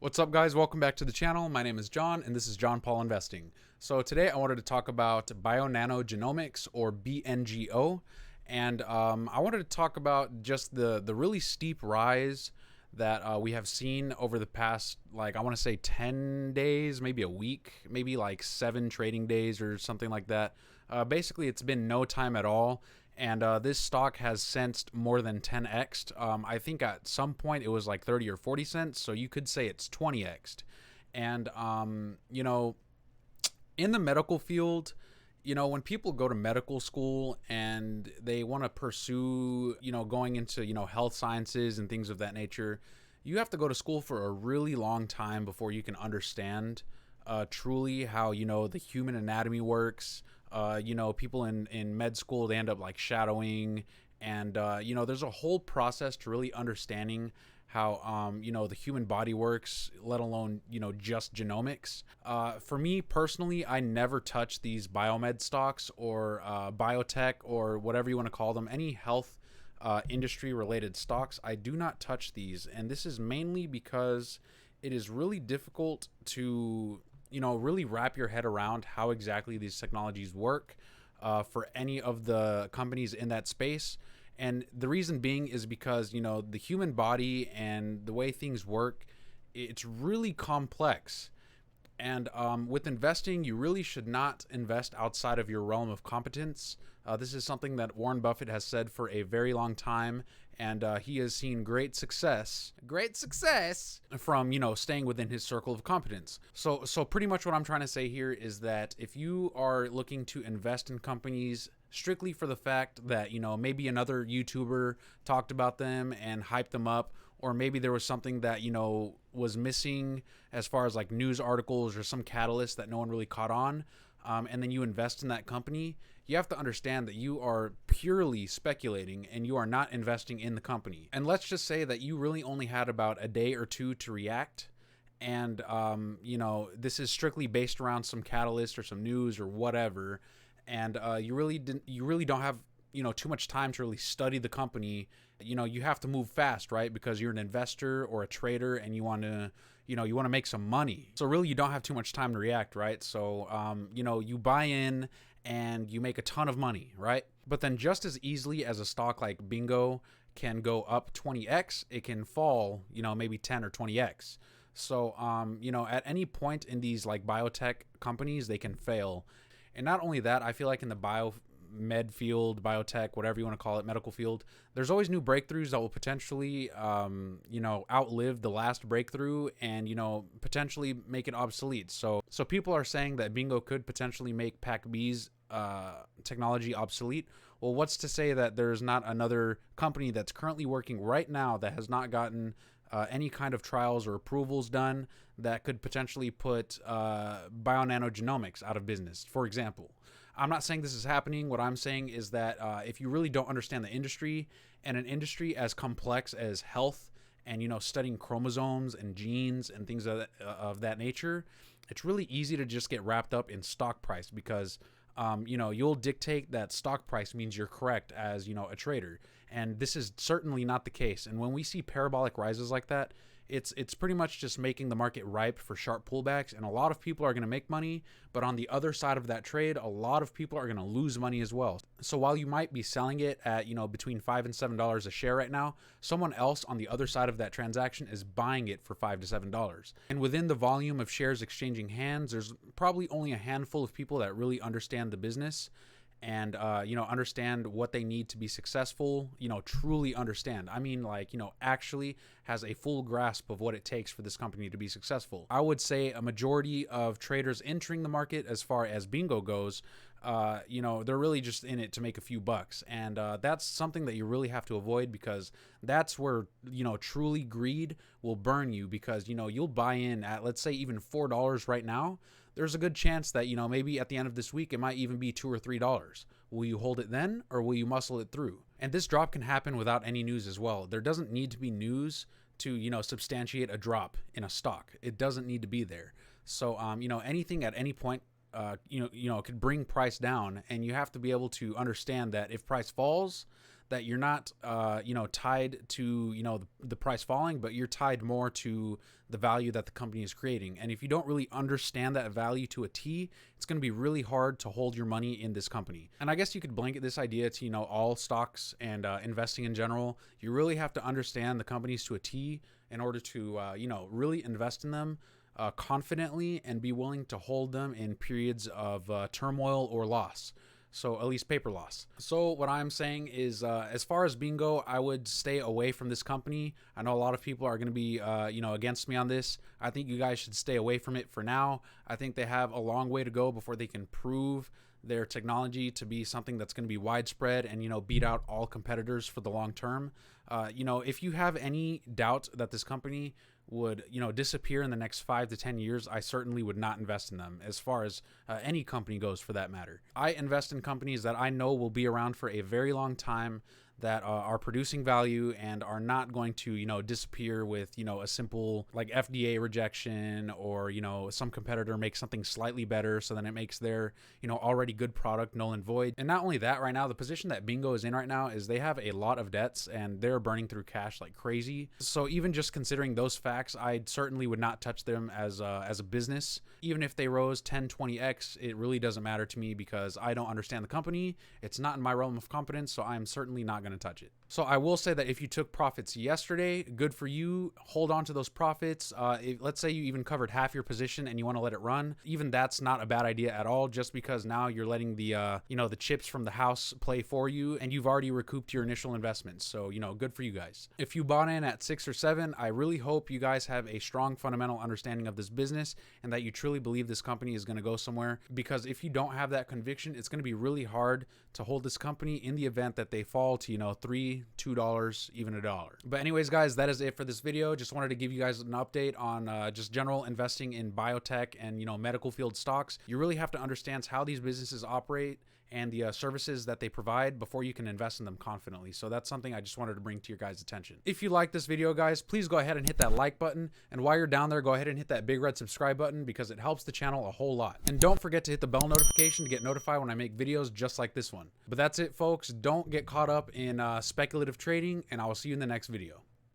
What's up, guys? Welcome back to the channel. My name is John, and this is John Paul Investing. So today I wanted to talk about Bionano Genomics, or BNGO, and I wanted to talk about just the really steep rise that we have seen over the past, I want to say 10 days, maybe a week, maybe like 7 trading days or something like that. Basically, it's been no time at all. And this stock has sensed more than 10x'd. I think at some point it was like 30 or 40 cents, so you could say it's 20x'd. And, in the medical field, when people go to medical school and they want to pursue, going into, health sciences and things of that nature, you have to go to school for a really long time before you can understand truly how, the human anatomy works. People in med school, they end up like shadowing, and there's a whole process to really understanding how the human body works, let alone just genomics. For me personally, I never touch these biomed stocks or biotech or whatever you want to call them, any health industry related stocks. I do not touch these, and this is mainly because it is really difficult to really wrap your head around how exactly these technologies work for any of the companies in that space. And the reason being is because, the human body and the way things work, it's really complex. And with investing, you really should not invest outside of your realm of competence. This is something that Warren Buffett has said for a very long time, and he has seen great success from staying within his circle of competence. So pretty much what I'm trying to say here is that if you are looking to invest in companies strictly for the fact that maybe another YouTuber talked about them and hyped them up, or maybe there was something that was missing as far as like news articles or some catalyst that no one really caught on, and then you invest in that company, you have to understand that you are purely speculating and you are not investing in the company. And let's just say that you really only had about a day or two to react, and this is strictly based around some catalyst or some news or whatever, and you really don't have too much time to really study the company. You have to move fast, right? Because you're an investor or a trader and you want to make some money. So really you don't have too much time to react, right? So you buy in and you make a ton of money, right? But then just as easily as a stock like BNGO can go up 20x, it can fall maybe 10 or 20x. So at any point in these like biotech companies, they can fail. And not only that, I feel like in the biomed field, biotech, whatever you want to call it, medical field, there's always new breakthroughs that will potentially, outlive the last breakthrough and, potentially make it obsolete. So people are saying that BNGO could potentially make PAC-B's technology obsolete. Well, what's to say that there's not another company that's currently working right now that has not gotten any kind of trials or approvals done that could potentially put Bionano Genomics out of business, for example. I'm not saying this is happening. What I'm saying is that if you really don't understand the industry, and an industry as complex as health and studying chromosomes and genes and things of that nature, it's really easy to just get wrapped up in stock price because you'll dictate that stock price means you're correct as a trader, and this is certainly not the case. And when we see parabolic rises like that, it's pretty much just making the market ripe for sharp pullbacks, and a lot of people are going to make money, but on the other side of that trade, a lot of people are going to lose money as well. So while you might be selling it at between $5 and $7 a share right now, someone else on the other side of that transaction is buying it for $5 to $7. And within the volume of shares exchanging hands, there's probably only a handful of people that really understand the business and understand what they need to be successful, truly understand. I mean, actually has a full grasp of what it takes for this company to be successful. I would say a majority of traders entering the market, as far as BNGO goes, they're really just in it to make a few bucks. And that's something that you really have to avoid, because that's where, truly greed will burn you, because, you'll buy in at, let's say, even $4 right now. There's a good chance that, maybe at the end of this week, it might even be $2 or $3. Will you hold it then, or will you muscle it through? And this drop can happen without any news as well. There doesn't need to be news to, substantiate a drop in a stock. It doesn't need to be there. So, anything at any point, could bring price down, and you have to be able to understand that if price falls, that you're not, tied to, the price falling, but you're tied more to the value that the company is creating. And if you don't really understand that value to a T, it's going to be really hard to hold your money in this company. And I guess you could blanket this idea to, all stocks and investing in general. You really have to understand the companies to a T in order to, really invest in them confidently and be willing to hold them in periods of turmoil or loss. So at least paper loss. So what I'm saying is, as far as BNGO, I would stay away from this company. I know a lot of people are going to be, against me on this. I think you guys should stay away from it for now. I think they have a long way to go before they can prove their technology to be something that's going to be widespread and, beat out all competitors for the long term. If you have any doubt that this company would, disappear in the next 5 to 10 years, I certainly would not invest in them, as far as any company goes for that matter. I invest in companies that I know will be around for a very long time, that are producing value and are not going to, disappear with, a simple like FDA rejection, or, some competitor makes something slightly better, so then it makes their, already good product null and void. And not only that, right now, the position that BNGO is in right now is they have a lot of debts and they're burning through cash like crazy. So even just considering those facts, I certainly would not touch them as a business. Even if they rose 10, 20x, it really doesn't matter to me because I don't understand the company. It's not in my realm of competence, so I'm certainly not going to touch it. So I will say that if you took profits yesterday, good for you. Hold on to those profits. Let's say you even covered half your position and you want to let it run. Even that's not a bad idea at all, just because now you're letting the the chips from the house play for you, and you've already recouped your initial investments. So, good for you guys. If you bought in at 6 or 7, I really hope you guys have a strong fundamental understanding of this business and that you truly believe this company is going to go somewhere, because if you don't have that conviction, it's going to be really hard to hold this company in the event that they fall to, $3, $2, even $1. But anyways, guys, that is it for this video. Just wanted to give you guys an update on just general investing in biotech and, medical field stocks. You really have to understand how these businesses operate and the services that they provide before you can invest in them confidently. So that's something I just wanted to bring to your guys' attention. If you like this video, guys, please go ahead and hit that like button. And while you're down there, go ahead and hit that big red subscribe button, because it helps the channel a whole lot. And don't forget to hit the bell notification to get notified when I make videos just like this one. But that's it, folks. Don't get caught up in speculative trading, and I will see you in the next video.